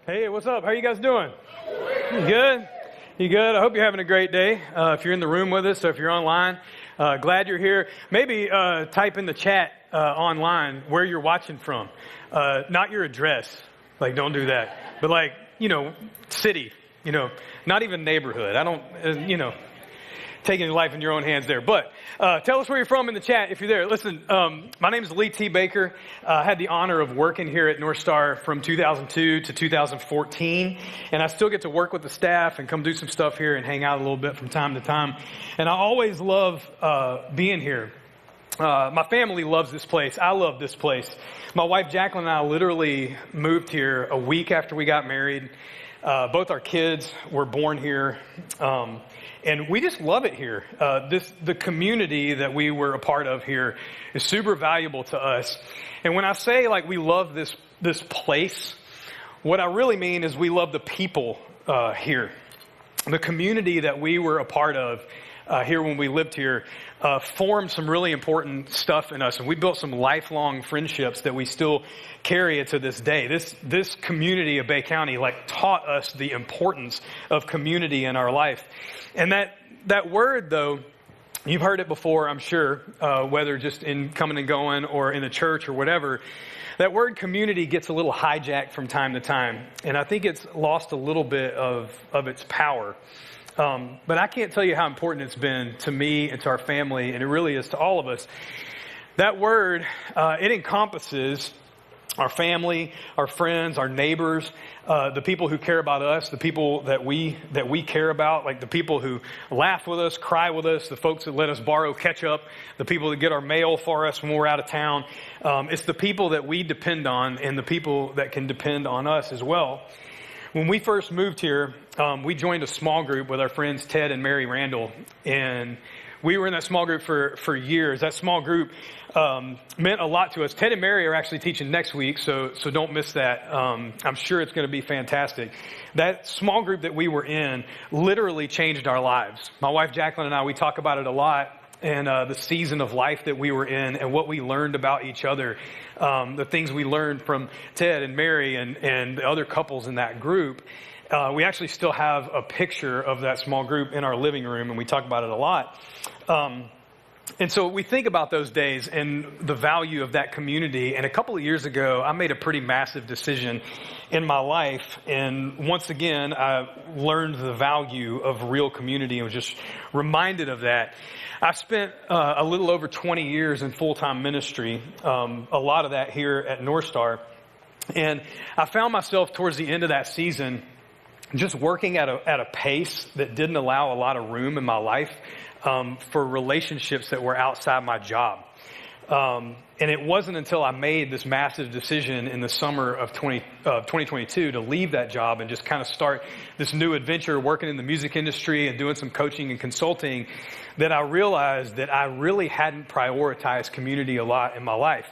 Hey, what's up? How you guys doing? You good? You good? I hope you're having a great day. If you're in the room with us, or if you're online, glad you're here. Maybe type in the chat online where you're watching from. Not your address. Like, don't do that. But like, city, not even neighborhood. I don't, taking life in your own hands there. But tell us where you're from in the chat if you're there. Listen, my name is Lee T. Baker. I had the honor of working here at Northstar from 2002 to 2014. And I still get to work with the staff and come do some stuff here and hang out a little bit from time to time. And I always love being here. My family loves this place. I love this place. My wife Jacqueline and I literally moved here a week after we got married. Both our kids were born here. And we just love it here. The community that we were a part of here is super valuable to us. And when I say like we love this place, what I really mean is we love the people here. The community that we were a part of here when we lived here formed some really important stuff in us. And we built some lifelong friendships that we still carry to this day. This community of Bay County taught us the importance of community in our life. And that word, though, you've heard it before, I'm sure, whether just in coming and going or in the church or whatever. That word community gets a little hijacked from time to time. And I think it's lost a little bit of its power. But I can't tell you how important it's been to me and to our family, and it really is to all of us. That word, it encompasses our family, our friends, our neighbors, the people who care about us, the people that we care about, like the people who laugh with us, cry with us, the folks that let us borrow ketchup, the people that get our mail for us when we're out of town. It's the people that we depend on and the people that can depend on us as well. When we first moved here, we joined a small group with our friends Ted and Mary Randall, and we were in that small group for years. That small group meant a lot to us. Ted and Mary are actually teaching next week, so don't miss that. I'm sure it's going to be fantastic. That small group that we were in literally changed our lives. My wife Jacqueline and I, we talk about it a lot, and the season of life that we were in and what we learned about each other, the things we learned from Ted and Mary and the other couples in that group. We actually still have a picture of that small group in our living room, and we talk about it a lot. And so we think about those days and the value of that community. And a couple of years ago, I made a pretty massive decision in my life. And once again, I learned the value of real community and was just reminded of that. I spent a little over 20 years in full-time ministry, a lot of that here at Northstar. And I found myself towards the end of that season just working at a pace that didn't allow a lot of room in my life for relationships that were outside my job. And it wasn't until I made this massive decision in the summer of 2022 to leave that job and just kind of start this new adventure working in the music industry and doing some coaching and consulting that I realized that I really hadn't prioritized community a lot in my life.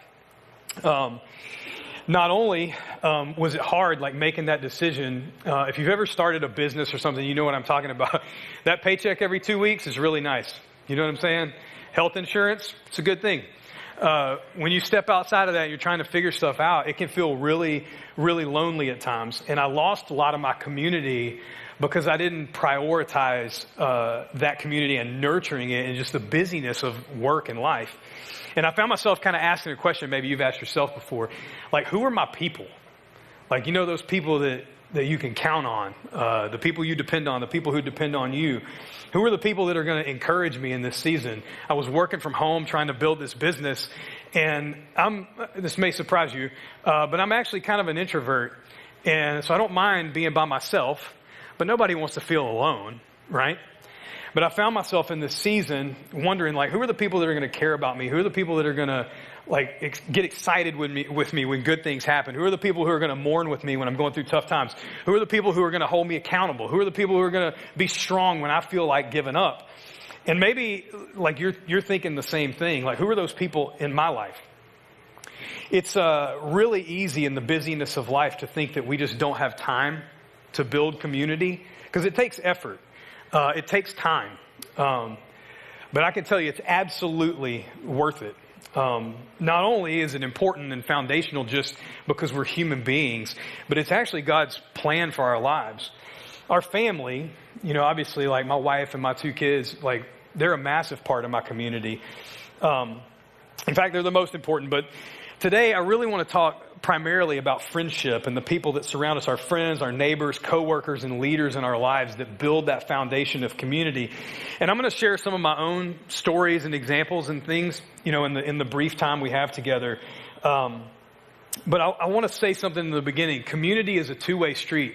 Not only was it hard, making that decision. If you've ever started a business or something, you know what I'm talking about. That paycheck every 2 weeks is really nice. You know what I'm saying? Health insurance, it's a good thing. When you step outside of that and you're trying to figure stuff out, it can feel really, really lonely at times. And I lost a lot of my community because I didn't prioritize that community and nurturing it and just the busyness of work and life. And I found myself kind of asking a question maybe you've asked yourself before. Who are my people? Those people that you can count on, the people you depend on, the people who depend on you. Who are the people that are going to encourage me in this season? I was working from home trying to build this business, and this may surprise you, but I'm actually kind of an introvert. And so I don't mind being by myself, but nobody wants to feel alone, right? But I found myself in this season wondering, who are the people that are going to care about me? Who are the people that are going to, get excited with me when good things happen? Who are the people who are going to mourn with me when I'm going through tough times? Who are the people who are going to hold me accountable? Who are the people who are going to be strong when I feel like giving up? And maybe, you're thinking the same thing. Who are those people in my life? It's really easy in the busyness of life to think that we just don't have time to build community because it takes effort. It takes time. But I can tell you it's absolutely worth it. Not only is it important and foundational just because we're human beings, but it's actually God's plan for our lives. Our family, obviously, like my wife and my 2 kids, like they're a massive part of my community. In fact, they're the most important. But today, I really want to talk primarily about friendship and the people that surround us, our friends, our neighbors, coworkers, and leaders in our lives that build that foundation of community. And I'm going to share some of my own stories and examples and things, in the brief time we have together. But I want to say something in the beginning. Community is a two-way street.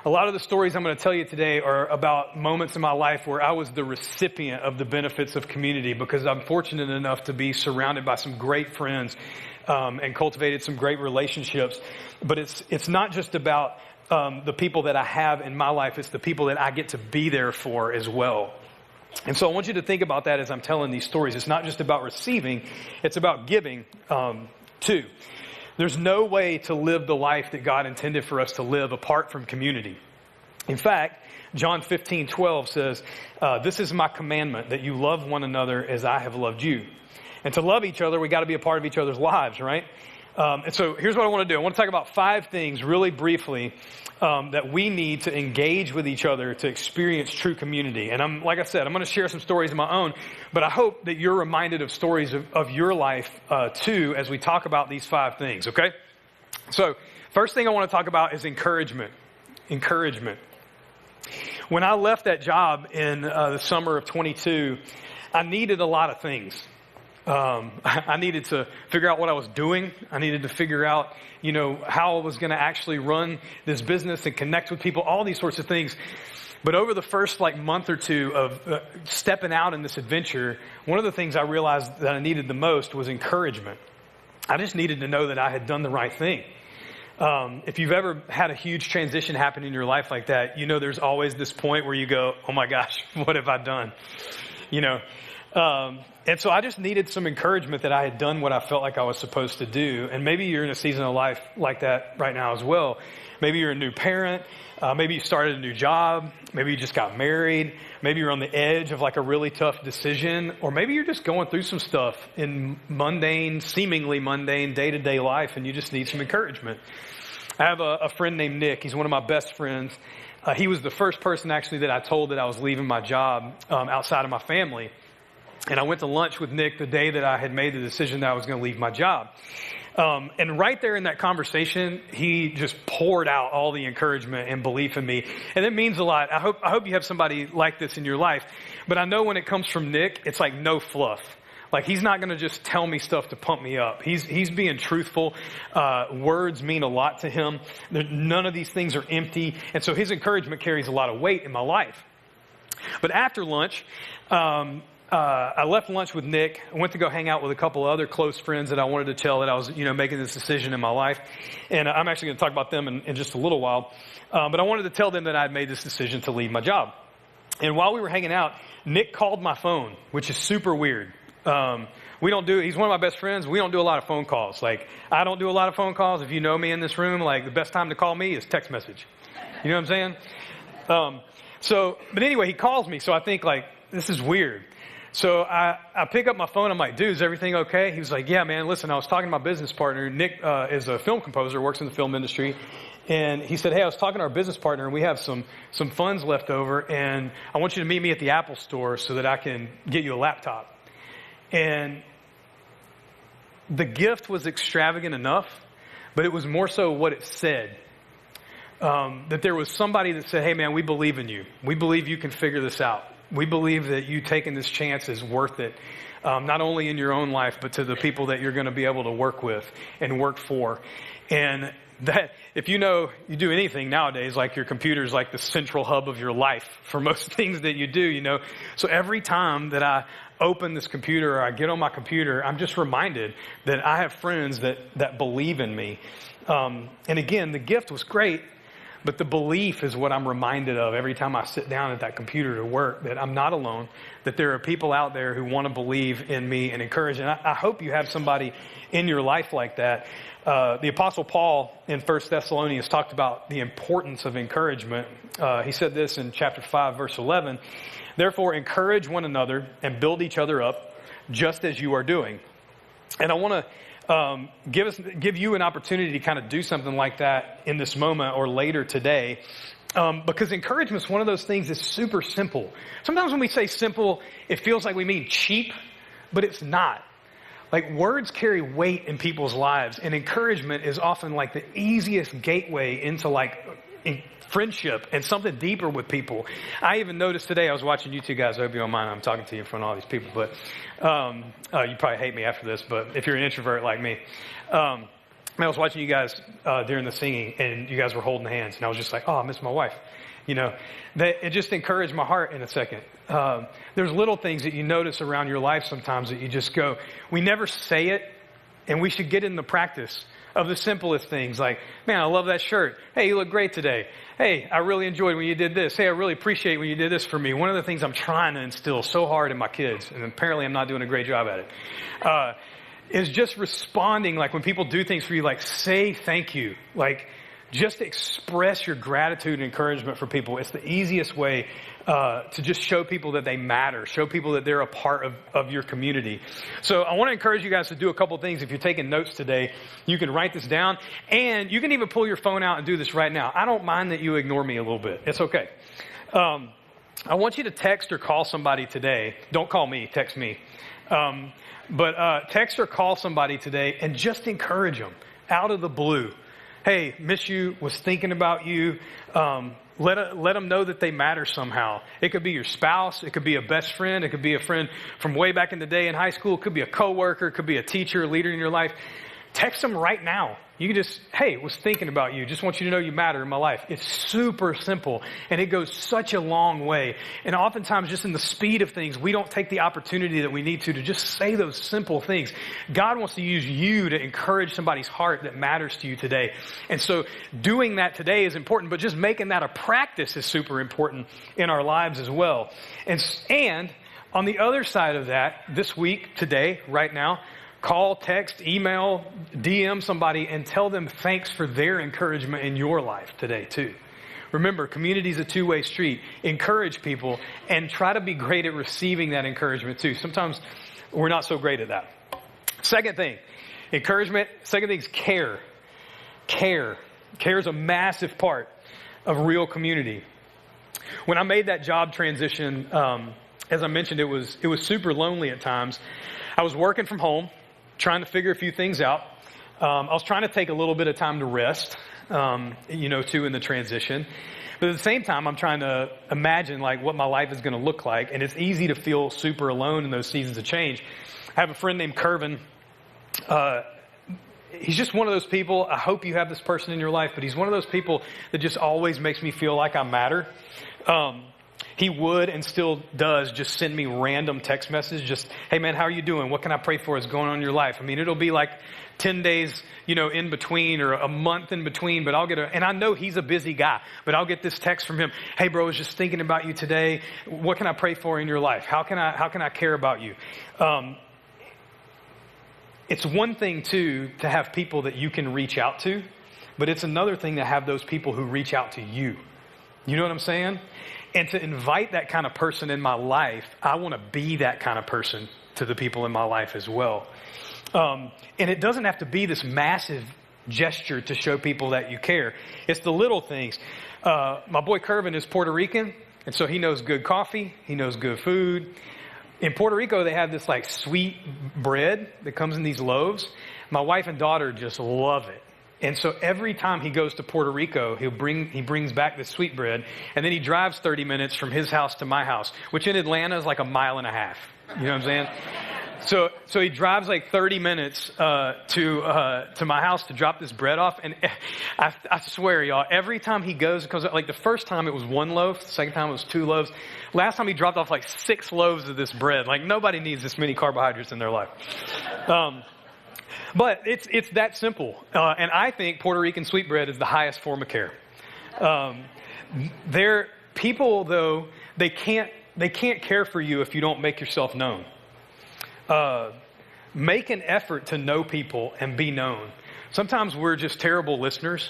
A lot of the stories I'm going to tell you today are about moments in my life where I was the recipient of the benefits of community because I'm fortunate enough to be surrounded by some great friends and cultivated some great relationships. But it's not just about the people that I have in my life. It's the people that I get to be there for as well. And so I want you to think about that as I'm telling these stories. It's not just about receiving. It's about giving too. There's no way to live the life that God intended for us to live apart from community. In fact, John 15:12 says, this is my commandment, that you love one another as I have loved you. And to love each other, we got to be a part of each other's lives, right? And so here's what I want to do. I want to talk about 5 things really briefly that we need to engage with each other to experience true community. And like I said, I'm going to share some stories of my own, but I hope that you're reminded of stories of your life too as we talk about these 5 things, okay? So first thing I want to talk about is encouragement. Encouragement. When I left that job in the summer of 22, I needed a lot of things. I needed to figure out what I was doing. I needed to figure out, how I was going to actually run this business and connect with people, all these sorts of things. But over the first month or two of stepping out in this adventure, one of the things I realized that I needed the most was encouragement. I just needed to know that I had done the right thing. If you've ever had a huge transition happen in your life like that, there's always this point where you go, oh my gosh, what have I done? And so I just needed some encouragement that I had done what I felt like I was supposed to do. And maybe you're in a season of life like that right now as well. Maybe you're a new parent. Maybe you started a new job. Maybe you just got married. Maybe you're on the edge of a really tough decision. Or maybe you're just going through some stuff in seemingly mundane day-to-day life, and you just need some encouragement. I have a friend named Nick. He's one of my best friends. He was the first person actually that I told that I was leaving my job outside of my family. And I went to lunch with Nick the day that I had made the decision that I was going to leave my job. And right there in that conversation, he just poured out all the encouragement and belief in me. And it means a lot. I hope you have somebody like this in your life. But I know when it comes from Nick, it's no fluff. He's not going to just tell me stuff to pump me up. He's being truthful. Words mean a lot to him. None of these things are empty. And so his encouragement carries a lot of weight in my life. But after lunch, I left lunch with Nick. I went to go hang out with a couple other close friends that I wanted to tell that I was, making this decision in my life. And I'm actually going to talk about them in just a little while. But I wanted to tell them that I had made this decision to leave my job. And while we were hanging out, Nick called my phone, which is super weird. He's one of my best friends. We don't do a lot of phone calls. I don't do a lot of phone calls. If you know me in this room, the best time to call me is text message. You know what I'm saying? But anyway, he calls me. So I think this is weird. So I pick up my phone. I'm like, dude, is everything okay? He was like, yeah, man, listen, I was talking to my business partner. Nick is a film composer, works in the film industry. And he said, hey, I was talking to our business partner, and we have some funds left over, and I want you to meet me at the Apple store so that I can get you a laptop. And the gift was extravagant enough, but it was more so what it said. That there was somebody that said, hey, man, we believe in you. We believe you can figure this out. We believe that you taking this chance is worth it, not only in your own life, but to the people that you're going to be able to work with and work for. And that, if you do anything nowadays, your computer's the central hub of your life for most things that you do, So every time that I open this computer or I get on my computer, I'm just reminded that I have friends that believe in me. And again, the gift was great. But the belief is what I'm reminded of every time I sit down at that computer to work, that I'm not alone, that there are people out there who want to believe in me and encourage. And I hope you have somebody in your life like that. The Apostle Paul in 1 Thessalonians talked about the importance of encouragement. He said this in chapter 5, verse 11, therefore encourage one another and build each other up just as you are doing. And I want to give you an opportunity to kind of do something like that in this moment or later today. Because encouragement is one of those things that's super simple. Sometimes when we say simple, it feels like we mean cheap, but it's not. Like, words carry weight in people's lives, and encouragement is often like the easiest gateway into friendship and something deeper with people. I even noticed today, I was watching you two guys. I hope you don't mind I'm talking to you in front of all these people, but you probably hate me after this, but if you're an introvert like me. I was watching you guys during the singing, and you guys were holding hands, and I was just like, oh, I miss my wife. You know, it just encouraged my heart in a second. There's little things that you notice around your life sometimes that you just go, we never say it, and we should get in the practice of the simplest things like, man, I love that shirt. Hey, you look great today. Hey, I really enjoyed when you did this. Hey, I really appreciate when you did this for me. One of the things I'm trying to instill so hard in my kids, and apparently I'm not doing a great job at it, is just responding. Like, when people do things for you, like, say thank you. Like, just express your gratitude and encouragement for people. It's the easiest way to just show people that they matter, show people that they're a part of your community. So I want to encourage you guys to do a couple things. If you're taking notes today, you can write this down, and you can even pull your phone out and do this right now. I don't mind that you ignore me a little bit. It's okay. I want you to text or call somebody today. Don't call me, text me. But text or call somebody today and just encourage them out of the blue. Hey, miss you, was thinking about you. Let them know that they matter somehow. It could be your spouse. It could be a best friend. It could be a friend from way back in the day in high school. It could be a coworker. It could be a teacher, a leader in your life. Text them right now. You can just, hey, was thinking about you. Just want you to know you matter in my life. It's super simple, and it goes such a long way. And oftentimes, just in the speed of things, we don't take the opportunity that we need to just say those simple things. God wants to use you to encourage somebody's heart that matters to you today. And so doing that today is important, but just making that a practice is super important in our lives as well. And on the other side of that, this week, today, right now, call, text, email, DM somebody and tell them thanks for their encouragement in your life today too. Remember, community is a two-way street. Encourage people and try to be great at receiving that encouragement too. Sometimes we're not so great at that. Second thing, encouragement. Second thing is care. Care. Care is a massive part of real community. When I made that job transition, as I mentioned, it was super lonely at times. I was working from home, trying to figure a few things out. I was trying to take a little bit of time to rest, too, in the transition. But at the same time, I'm trying to imagine what my life is going to look like. And it's easy to feel super alone in those seasons of change. I have a friend named Curvin. He's just one of those people. I hope you have this person in your life, but he's one of those people that just always makes me feel like I matter. He would and still does just send me random text messages. Just, hey man, how are you doing? What can I pray for is going on in your life? I mean, it'll be like 10 days, in between or a month in between, but and I know he's a busy guy, but I'll get this text from him. Hey bro, I was just thinking about you today. What can I pray for in your life? How can I care about you? It's one thing too, to have people that you can reach out to, but it's another thing to have those people who reach out to you. You know what I'm saying? And to invite that kind of person in my life, I want to be that kind of person to the people in my life as well. And it doesn't have to be this massive gesture to show people that you care. It's the little things. My boy Curvin is Puerto Rican, and so he knows good coffee. He knows good food. In Puerto Rico, they have this sweet bread that comes in these loaves. My wife and daughter just love it. And so every time he goes to Puerto Rico, he brings back this sweet bread, and then he drives 30 minutes from his house to my house, which in Atlanta is like a mile and a half. You know what I'm saying? So he drives 30 minutes to my house to drop this bread off, and I swear, y'all, every time he goes, because the first time it was 1 loaf, the second time it was 2 loaves. Last time he dropped off 6 loaves of this bread. Nobody needs this many carbohydrates in their life. But it's that simple. And I think Puerto Rican sweetbread is the highest form of care. People, though, they can't care for you if you don't make yourself known. Make an effort to know people and be known. Sometimes we're just terrible listeners.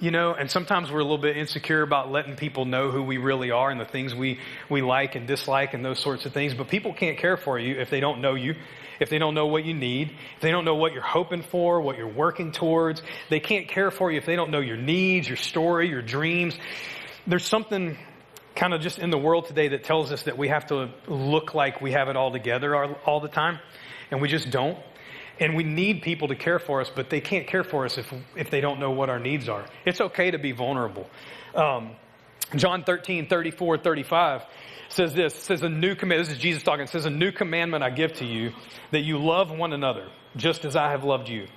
and sometimes we're a little bit insecure about letting people know who we really are and the things we like and dislike and those sorts of things. But people can't care for you if they don't know you, if they don't know what you need, if they don't know what you're hoping for, what you're working towards. They can't care for you if they don't know your needs, your story, your dreams. There's something kind of just in the world today that tells us that we have to look like we have it all together all the time, and we just don't. And we need people to care for us, but they can't care for us if they don't know what our needs are. It's okay to be vulnerable. John 13:34-35 says this. It says a new commandment. This is Jesus talking. It says, a new commandment I give to you, that you love one another, just as I have loved you.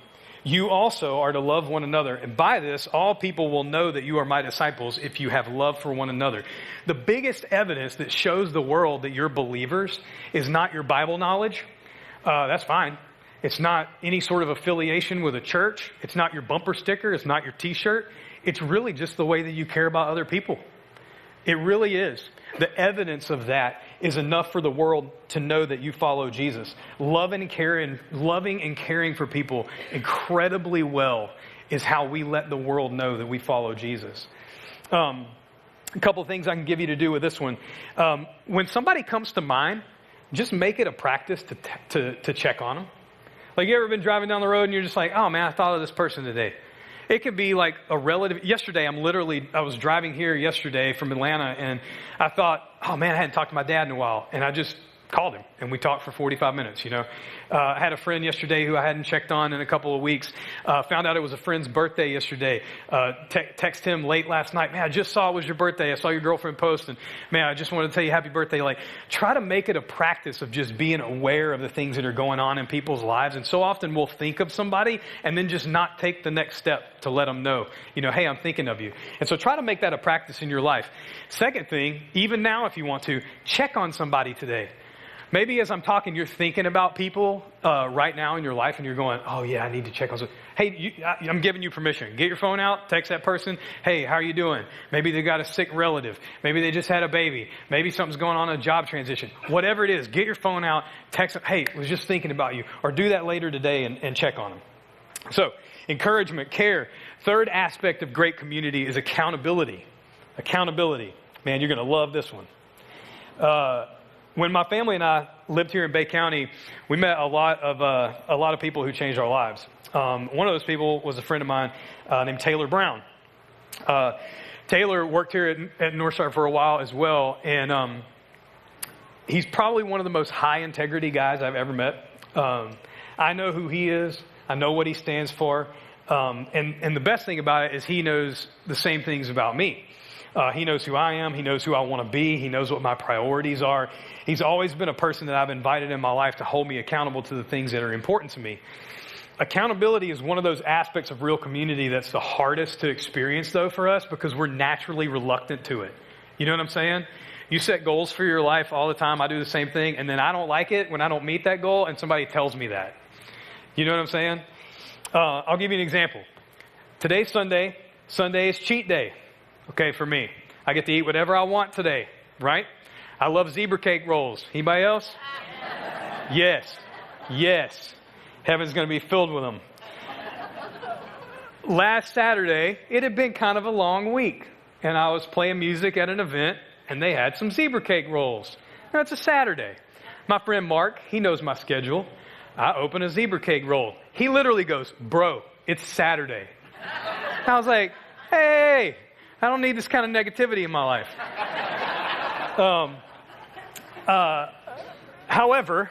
You also are to love one another. And by this, all people will know that you are my disciples if you have love for one another. The biggest evidence that shows the world that you're believers is not your Bible knowledge. That's fine. It's not any sort of affiliation with a church. It's not your bumper sticker. It's not your t-shirt. It's really just the way that you care about other people. It really is. The evidence of that is enough for the world to know that you follow Jesus. Loving and caring for people incredibly well is how we let the world know that we follow Jesus. A couple of things I can give you to do with this one. When somebody comes to mind, just make it a practice to check on them. Like, you ever been driving down the road and you're just like, oh man, I thought of this person today. It could be like a relative. Yesterday, I was driving here yesterday from Atlanta, and I thought, oh man, I hadn't talked to my dad in a while. And I just called him, and we talked for 45 minutes, I had a friend yesterday who I hadn't checked on in a couple of weeks. Found out it was a friend's birthday yesterday. Text him late last night. Man, I just saw it was your birthday. I saw your girlfriend post, and man, I just wanted to tell you happy birthday. Like, try to make it a practice of just being aware of the things that are going on in people's lives. And so often we'll think of somebody and then just not take the next step to let them know, hey, I'm thinking of you. And so try to make that a practice in your life. Second thing, even now if you want to, check on somebody today. Maybe as I'm talking, you're thinking about people right now in your life, and you're going, oh yeah, I need to check on someone. Hey, I'm giving you permission. Get your phone out, text that person. Hey, how are you doing? Maybe they got a sick relative. Maybe they just had a baby. Maybe something's going on in a job transition. Whatever it is, get your phone out, text them. Hey, was just thinking about you. Or do that later today and check on them. So, encouragement, care. Third aspect of great community is accountability. Accountability. Man, you're going to love this one. When my family and I lived here in Bay County, we met a lot of people who changed our lives. One of those people was a friend of mine named Taylor Brown. Taylor worked here at Northstar for a while as well, and he's probably one of the most high integrity guys I've ever met. I know who he is. I know what he stands for. And the best thing about it is he knows the same things about me. He knows who I am. He knows who I want to be. He knows what my priorities are. He's always been a person that I've invited in my life to hold me accountable to the things that are important to me. Accountability is one of those aspects of real community that's the hardest to experience, though, for us, because we're naturally reluctant to it. You know what I'm saying? You set goals for your life all the time. I do the same thing, and then I don't like it when I don't meet that goal, and somebody tells me that. You know what I'm saying? I'll give you an example. Today's Sunday. Sunday is cheat day. Okay, for me. I get to eat whatever I want today, right? I love zebra cake rolls. Anybody else? Yes. Heaven's going to be filled with them. Last Saturday, it had been kind of a long week, and I was playing music at an event, and they had some zebra cake rolls. Now, it's a Saturday. My friend Mark, he knows my schedule. I open a zebra cake roll. He literally goes, bro, it's Saturday. I was like, hey, I don't need this kind of negativity in my life. However,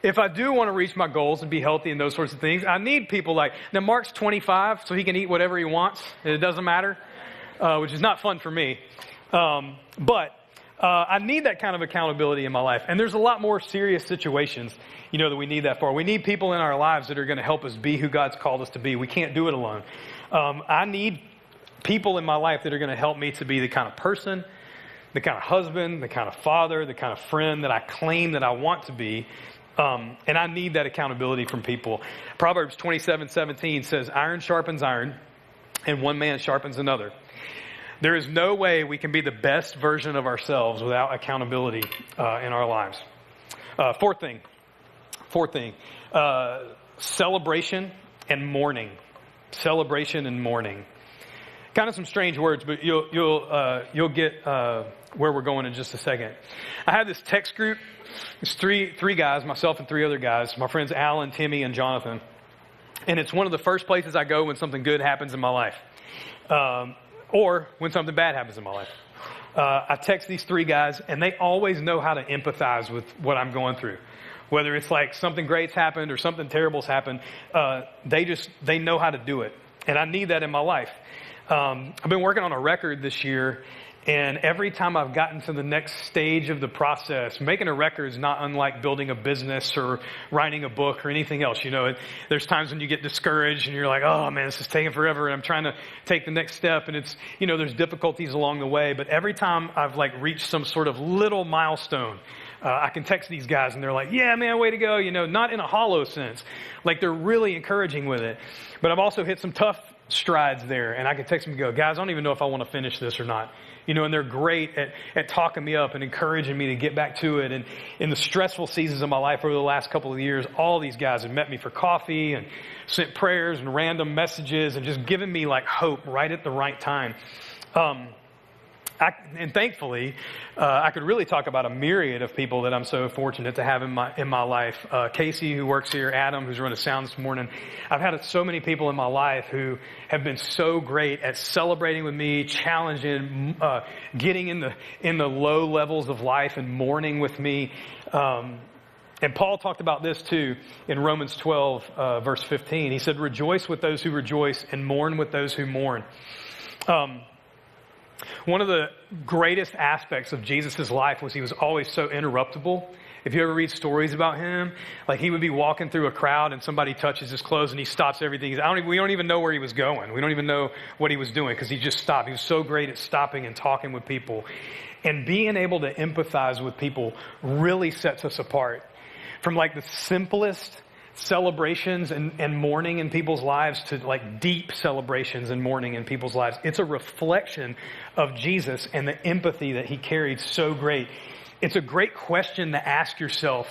if I do want to reach my goals and be healthy and those sorts of things, I need people like, now Mark's 25, so he can eat whatever he wants. It doesn't matter, which is not fun for me. But I need that kind of accountability in my life. And there's a lot more serious situations, that we need that for. We need people in our lives that are going to help us be who God's called us to be. We can't do it alone. I need people in my life that are going to help me to be the kind of person, the kind of husband, the kind of father, the kind of friend that I claim that I want to be. And I need that accountability from people. Proverbs 27:17 says, iron sharpens iron, and one man sharpens another. There is no way we can be the best version of ourselves without accountability in our lives. Fourth thing, celebration and mourning. Celebration and mourning. Kind of some strange words, but you'll get where we're going in just a second. I have this text group. It's three guys, myself and 3 other guys. My friends Alan, Timmy, and Jonathan. And it's one of the first places I go when something good happens in my life, or when something bad happens in my life. I text these 3 guys, and they always know how to empathize with what I'm going through. Whether it's like something great's happened or something terrible's happened, they know how to do it. And I need that in my life. I've been working on a record this year, and every time I've gotten to the next stage of the process, making a record is not unlike building a business or writing a book or anything else. You know, there's times when you get discouraged and you're like, oh man, this is taking forever, and I'm trying to take the next step, and it's, you know, there's difficulties along the way. But every time I've like reached some sort of little milestone, I can text these guys and they're like, yeah, man, way to go. You know, not in a hollow sense. Like they're really encouraging with it. But I've also hit some tough strides there, and I can text them and go, guys, I don't even know if I want to finish this or not. You know, and they're great at talking me up and encouraging me to get back to it. And in the stressful seasons of my life over the last couple of years, all these guys have met me for coffee and sent prayers and random messages and just given me like hope right at the right time. And thankfully, I could really talk about a myriad of people that I'm so fortunate to have in my life. Casey, who works here, Adam, who's running sound this morning. I've had so many people in my life who have been so great at celebrating with me, challenging, getting in the low levels of life and mourning with me. And Paul talked about this too in Romans 12, verse 15. He said, "Rejoice with those who rejoice and mourn with those who mourn." One of the greatest aspects of Jesus' life was he was always so interruptible. If you ever read stories about him, like he would be walking through a crowd and somebody touches his clothes and he stops everything. We don't even know where he was going. We don't even know what he was doing because he just stopped. He was so great at stopping and talking with people. And being able to empathize with people really sets us apart. From like the simplest celebrations and mourning in people's lives to like deep celebrations and mourning in people's lives. It's a reflection of Jesus and the empathy that he carried so great. It's a great question to ask yourself.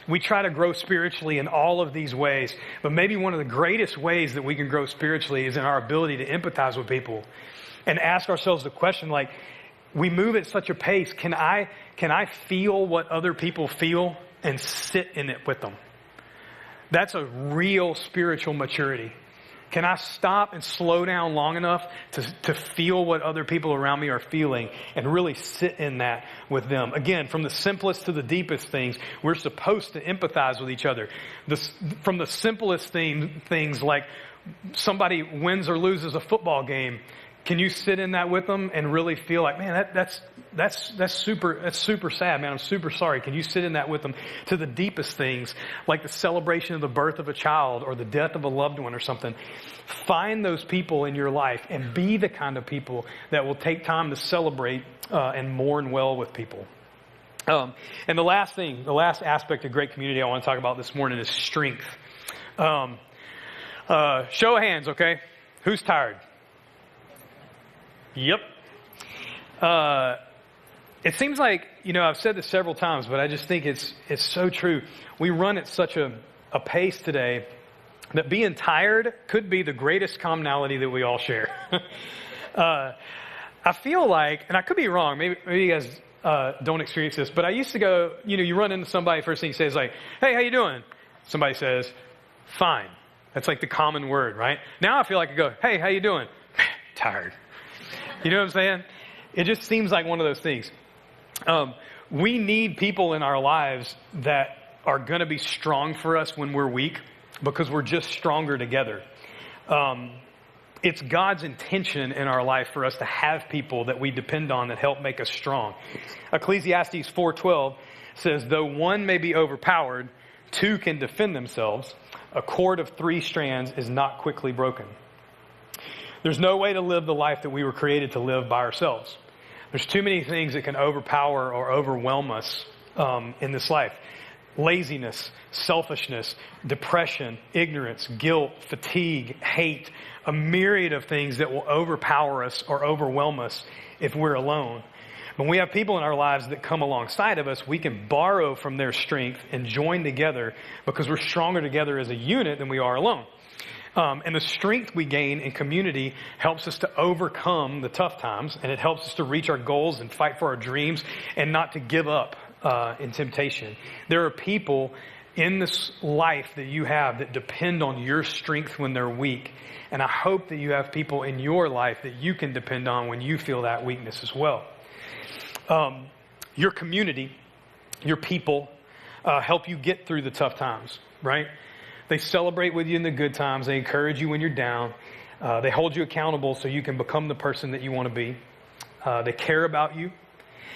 We try to grow spiritually in all of these ways, but maybe one of the greatest ways that we can grow spiritually is in our ability to empathize with people and ask ourselves the question, like, we move at such a pace. Can I feel what other people feel and sit in it with them? That's a real spiritual maturity. Can I stop and slow down long enough to feel what other people around me are feeling and really sit in that with them? Again, from the simplest to the deepest things, we're supposed to empathize with each other. From the simplest things like somebody wins or loses a football game, can you sit in that with them and really feel like, man, that's super sad, man. I'm super sorry. Can you sit in that with them? To the deepest things, like the celebration of the birth of a child or the death of a loved one or something. Find those people in your life and be the kind of people that will take time to celebrate and mourn well with people. And the last aspect of great community I want to talk about this morning is strength. Show of hands, okay? Who's tired? Yep. It seems like, I've said this several times, but I just think it's so true. We run at such a pace today that being tired could be the greatest commonality that we all share. I feel like, and I could be wrong, maybe you guys don't experience this, but I used to go, you run into somebody, first thing you say is like, hey, how you doing? Somebody says, fine. That's like the common word, right? Now I feel like I go, hey, how you doing? Tired. You know what I'm saying? It just seems like one of those things. We need people in our lives that are going to be strong for us when we're weak because we're just stronger together. It's God's intention in our life for us to have people that we depend on that help make us strong. Ecclesiastes 4:12 says, though one may be overpowered, 2 can defend themselves. A cord of 3 strands is not quickly broken. There's no way to live the life that we were created to live by ourselves. There's too many things that can overpower or overwhelm us in this life. Laziness, selfishness, depression, ignorance, guilt, fatigue, hate, a myriad of things that will overpower us or overwhelm us if we're alone. When we have people in our lives that come alongside of us, we can borrow from their strength and join together because we're stronger together as a unit than we are alone. And the strength we gain in community helps us to overcome the tough times, and it helps us to reach our goals and fight for our dreams and not to give up in temptation. There are people in this life that you have that depend on your strength when they're weak. And I hope that you have people in your life that you can depend on when you feel that weakness as well. Your community, your people, help you get through the tough times, right? They celebrate with you in the good times. They encourage you when you're down. They hold you accountable so you can become the person that you want to be. They care about you.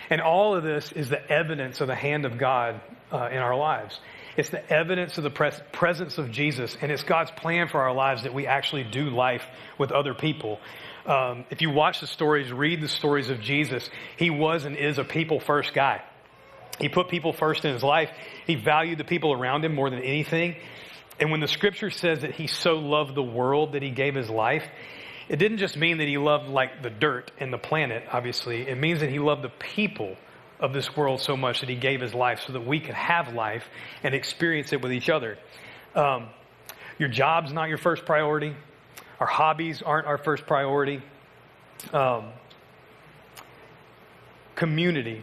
And all of this is the evidence of the hand of God in our lives. It's the evidence of the presence of Jesus, and it's God's plan for our lives that we actually do life with other people. If you watch the stories, read the stories of Jesus, he was and is a people-first guy. He put people first in his life. He valued the people around him more than anything. And when the scripture says that he so loved the world that he gave his life, it didn't just mean that he loved like the dirt and the planet, obviously. It means that he loved the people of this world so much that he gave his life so that we could have life and experience it with each other. Your job's not your first priority. Our hobbies aren't our first priority. Community,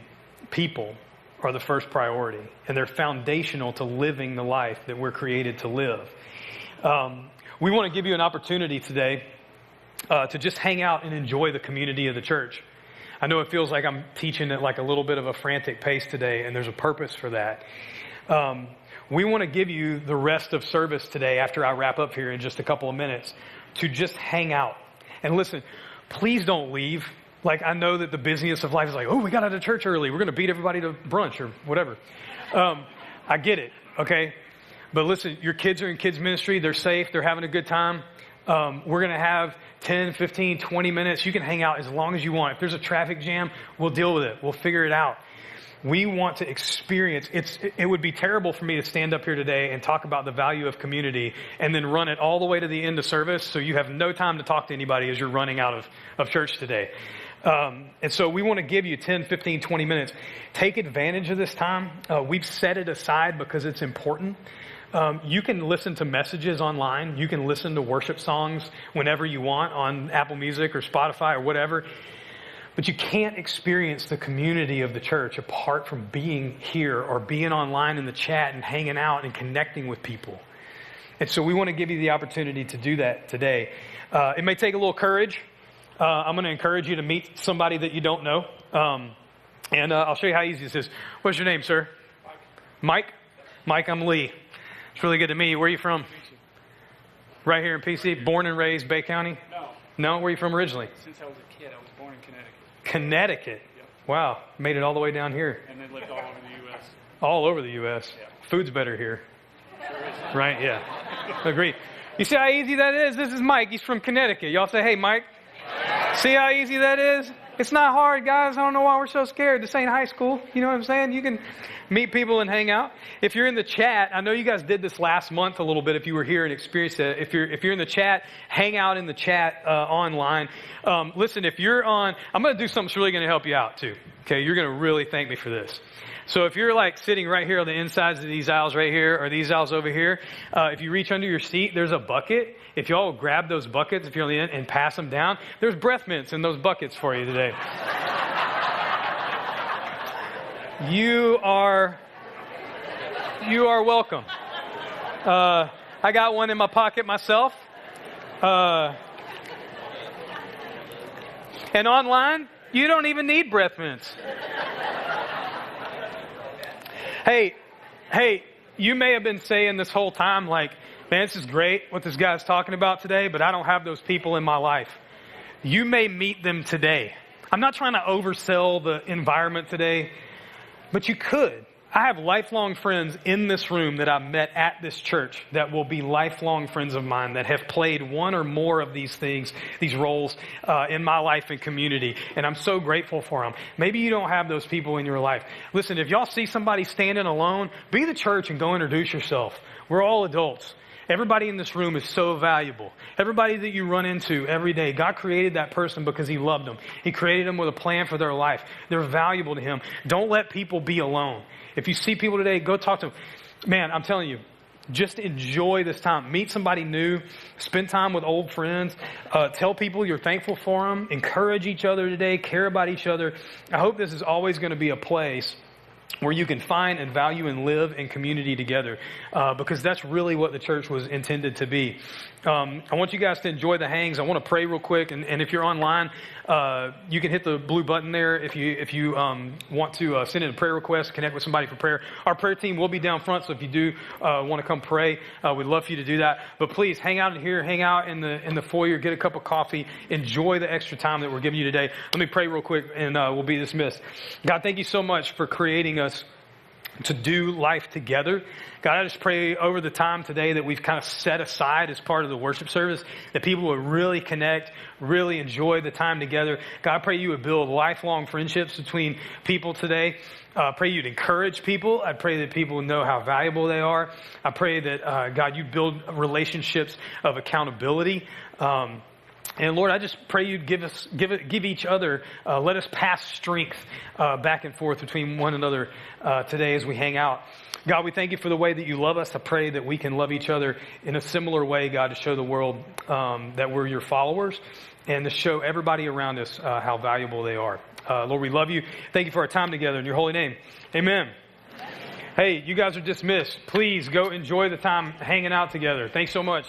people are the first priority, and they're foundational to living the life that we're created to live. We want to give you an opportunity today to just hang out and enjoy the community of the church. I know it feels like I'm teaching at like a little bit of a frantic pace today, and there's a purpose for that. We want to give you the rest of service today after I wrap up here in just a couple of minutes to just hang out. And listen, please don't leave. Like, I know that the busyness of life is like, oh, we got out of church early. We're going to beat everybody to brunch or whatever. I get it, okay? But listen, your kids are in kids ministry. They're safe. They're having a good time. We're going to have 10, 15, 20 minutes. You can hang out as long as you want. If there's a traffic jam, we'll deal with it. We'll figure it out. We want to experience, it would be terrible for me to stand up here today and talk about the value of community and then run it all the way to the end of service so you have no time to talk to anybody as you're running out of church today. And so we want to give you 10, 15, 20 minutes. Take advantage of this time. We've set it aside because it's important. You can listen to messages online. You can listen to worship songs whenever you want on Apple Music or Spotify or whatever. But you can't experience the community of the church apart from being here or being online in the chat and hanging out and connecting with people. And so we want to give you the opportunity to do that today. It may take a little courage. I'm going to encourage you to meet somebody that you don't know. And I'll show you how easy this is. What's your name, sir? Mike? Mike, I'm Lee. It's really good to meet you. Where are you from? Right here in PC? Born and raised Bay County? No. No? Where are you from originally? Since I was a kid, I was born in Connecticut. Connecticut? Yep. Wow. Made it all the way down here. And then lived all over the U.S. All over the U.S. Yeah. Food's better here. Sure is. Right? Yeah. Agreed. You see how easy that is? This is Mike. He's from Connecticut. Y'all say, hey, Mike. See how easy that is? It's not hard, guys. I don't know why we're so scared. This ain't high school. You know what I'm saying? You can meet people and hang out. If you're in the chat, I know you guys did this last month a little bit if you were here and experienced it. If you're in the chat, hang out in the chat online. Listen, if you're on, I'm going to do something that's really going to help you out too. Okay, you're going to really thank me for this. So if you're like sitting right here on the insides of these aisles right here or these aisles over here, if you reach under your seat, there's a bucket. If y'all grab those buckets, if you're on the end, and pass them down, there's breath mints in those buckets for you today. You are welcome. I got one in my pocket myself. And online, you don't even need breath mints. Hey, you may have been saying this whole time, like, man, this is great what this guy's talking about today, but I don't have those people in my life. You may meet them today. I'm not trying to oversell the environment today, but you could. I have lifelong friends in this room that I met at this church that will be lifelong friends of mine that have played one or more of these things, these roles in my life and community. And I'm so grateful for them. Maybe you don't have those people in your life. Listen, if y'all see somebody standing alone, be the church and go introduce yourself. We're all adults. Everybody in this room is so valuable. Everybody that you run into every day, God created that person because He loved them. He created them with a plan for their life. They're valuable to Him. Don't let people be alone. If you see people today, go talk to them. Man, I'm telling you, just enjoy this time. Meet somebody new. Spend time with old friends. Tell people you're thankful for them. Encourage each other today. Care about each other. I hope this is always going to be a place where you can find and value and live in community together, because that's really what the church was intended to be. I want you guys to enjoy the hangs. I want to pray real quick, and if you're online, you can hit the blue button there if you want to send in a prayer request, connect with somebody for prayer. Our prayer team will be down front, so if you do want to come pray, we'd love for you to do that. But please hang out in here, hang out in the foyer, get a cup of coffee, enjoy the extra time that we're giving you today. Let me pray real quick, and we'll be dismissed. God, thank you so much for creating us to do life together. God, I just pray over the time today that we've kind of set aside as part of the worship service, that people would really connect, really enjoy the time together. God, I pray you would build lifelong friendships between people today. I pray you'd encourage people. I pray that people know how valuable they are. I pray that, God, you build relationships of accountability. And Lord, I just pray you'd give each other, let us pass strength back and forth between one another today as we hang out. God, we thank you for the way that you love us. I pray that we can love each other in a similar way, God, to show the world that we're your followers and to show everybody around us how valuable they are. Lord, we love you. Thank you for our time together in your holy name. Amen. Hey, you guys are dismissed. Please go enjoy the time hanging out together. Thanks so much.